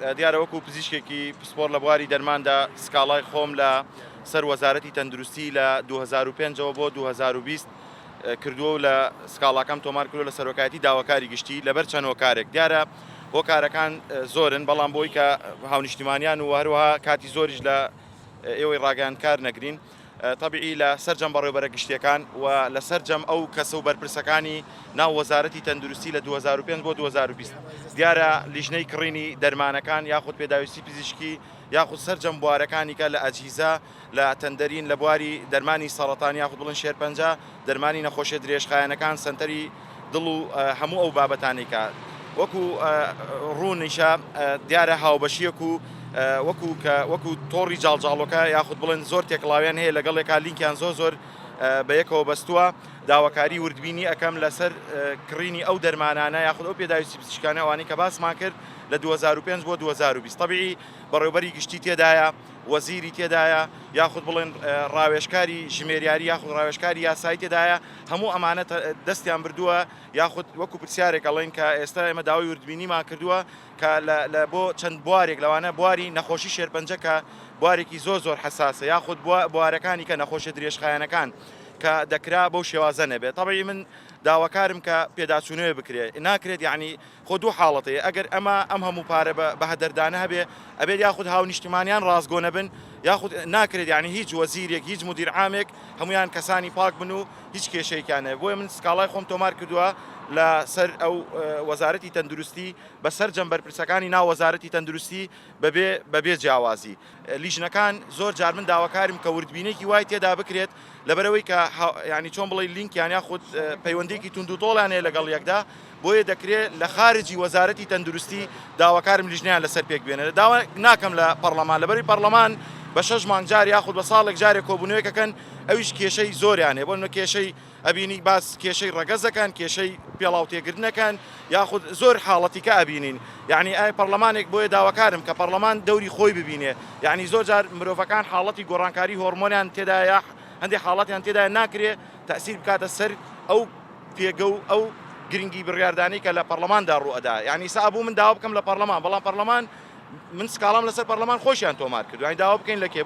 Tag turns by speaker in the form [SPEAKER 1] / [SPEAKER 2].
[SPEAKER 1] دیارە وەکو پزیشکێکی پسپۆر لە بواری دەرماندا سکاڵای خۆم لە سەر وەزارەتی تەندروستی لە 2005ەوە بۆ 2020 کردووە و لە سکاڵاکەم تۆمار کردو لە سەرۆکایەتی داواکاری گشتی لەبەر چەند هۆکارێک دیارە هۆکارەکان زۆرن بەڵام بۆی کە هاونیشتیمانیان و هەروەها کاتی زۆریش لە ئێوەی ڕاگەیان کار نەگرین طبیعی لە سەررجەم بەڕێوەبەرە گشتیەکان و لە سەررجەم ئەو کەسە و بەرپرسەکانی ناو وەزارەتی تەندروستی لە 2005 بۆ 2020 دیارە لیژنەی کڕینی دەرمانەکان یاخود پێداویستی پزیشکی یاخود سەررجەم بوارەکانی کە لە ئەجیزا لە تەندەرین لە بواری دەرمانی سەرەتان یاخود بڵن شێرپەنجە دەرمانی نەخۆشیە درێژخایەنەکان سنتەری دڵ و هەموو ئەو بابەتانی کە وەکو ڕوونیشە دیارە هاوبەشیەک و وەکو تۆڕی جاڵجاڵۆکە یاخود بڵێن زۆر تێکڵاویان هەیە لەگەڵێکا لینکیان زۆر بە یەکەوە بەستووە داواکاری وردبینی ئەەکەم لەسەر کڕینی ئەو دەرمانانە یاخود ئەو پێداویستی پزیشکانە ئەوانەی کە باسمان کرد لە 2005 بۆ 2020 طبیعی بەڕێوەبەری گشتی تێدایە وەزیری تێدایە یاخود بڵێن ڕاوێژکاری ژمێریاری یاخود ڕاوێژکاری یاسایی تێدایە هەموو ئەمانە دەستیان بردووە یاخود وەکو پرسیارێک ئەڵێن کە ئێستا ئێمە داوای وردبینیمان کردووە کە لە بۆ چەند بوارێک لەوانە بواری نەخۆشی شێرپەنجە کە بوارێکی زۆر حساسە یاخود بوارەکانی کە نەخۆشە درێژخایەنەکان کە دەکرا بەو شێوازە نەبێت طبعی من داواکارم کە پێداچوونەوە بکرێت ناکرێت یعنی خۆ دوو حاڵەتەیە ئەگەر ئەم هەموو پارە بە هەدەردانە هەبێ ئەبێت یاخود هاونیشتیمانیان ڕازگۆ نەبن یاخود ناکرێت یعنی هیچ وەزیرێک هیچ مدیر عامێک هەمویان کەسانی پاک بن و هیچ کێشەیەکیانە بۆیە من سکاڵای خۆم تۆمار کردووە لە سەر ئەو وەزارەتی تەندروستی بە سەررجەم بەرپرسەکانی ناو وەزارەتی تەندروستی بەبێ جیاوازی لیژنەکان زۆر جار من داواکارم کە وردبینێکی وای تێدا بکرێت لەبەرەوەی کە ینی چۆن بڵێ لینکیان یاخود پەیوەندێکی توندوتۆڵانەیە لەگەڵ یەکدا بۆیە دەکرێت لە خارجی وەزارەتی تەندروستی داواکارم لیژنیان لەسەر پێک بێنێت داوا ناکەم لە پەرلەمان لەبەری پەرلەمان بە 6 مانگ جار یاخود بە ساڵێک جارێک کۆبوونەوەیکەکەن ئەویش کێشەی زۆریانێ بۆ کێشەی ئەبینی باس کێشەی ڕەگەزەکان کێشەی پێڵاو تێگرنەکان یاخود زۆر حاڵەتی کە ئەبینین یعنی ئای پەرلەمانێک بۆیە داواکارم کە پەرلەمان دەوری خۆی ببینێ یعنی زۆر جار مرۆڤەکان حاڵەتی گۆڕانکاری هۆرمۆنیان تێدا یا هەندێک حاڵەتیان تێدا ناکرێت تەسیر بکاتە سەر ئەو پێگە و ئەو گرنگی بڕیاردانی کە لە پەرلەماندا ڕوئەدا یعنی سابوو من داوا بکەم لە پەرلەمان بەڵام پەرلەمان من سکاڵام لەسەر پەرلەمان خۆشیان تۆمار کرد یعنی داوا بکەین لە کێ